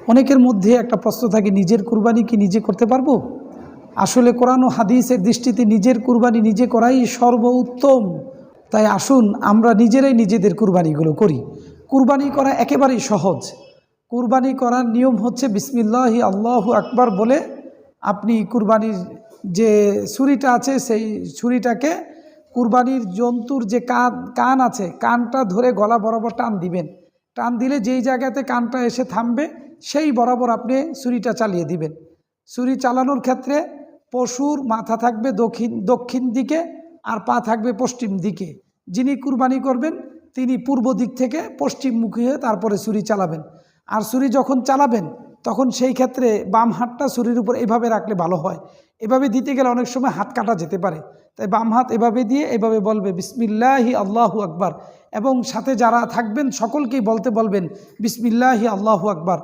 অনেকের মধ্যে একটা প্রশ্ন থাকে, নিজের কুরবানি কি নিজে করতে পারবো? আসলে কোরআন ও হাদিসের দৃষ্টিতে নিজের কুরবানি নিজে করাই সর্বোত্তম। তাই আসুন আমরা নিজেরাই নিজেদের কুরবানিগুলো করি। কুরবানি করা একেবারেই সহজ। কুরবানি করার নিয়ম হচ্ছে বিসমিল্লাহি আল্লাহু আকবার বলে আপনি কুরবানির যে ছুরিটা আছে সেই ছুরিটাকে কুরবানির জন্তুর যে কান আছে কানটা ধরে গলা বরাবর টান দিবেন। টান দিলে যেই জায়গাতে কানটা এসে থামবে সেই বরাবর আপনি ছুরিটা চালিয়ে দিবেন। ছুরি চালানোর ক্ষেত্রে পশুর মাথা থাকবে দক্ষিণ দিকে আর পা থাকবে পশ্চিম দিকে। যিনি কুরবানি করবেন তিনি পূর্ব দিক থেকে পশ্চিমমুখী হয়ে তারপরে ছুরি চালাবেন। আর ছুরি যখন চালাবেন তখন সেই ক্ষেত্রে বাম হাতটা ছুরির উপর এভাবে রাখলে ভালো হয়। এভাবে দিতে গেলে অনেক সময় হাত কাটা যেতে পারে, তাই বাম হাত এভাবে দিয়ে এভাবে বলবে বিসমিল্লাহি আল্লাহু আকবার, এবং সাথে যারা থাকবেন সকলকেই বলতে বলবেন বিসমিল্লাহি আল্লাহু আকবার।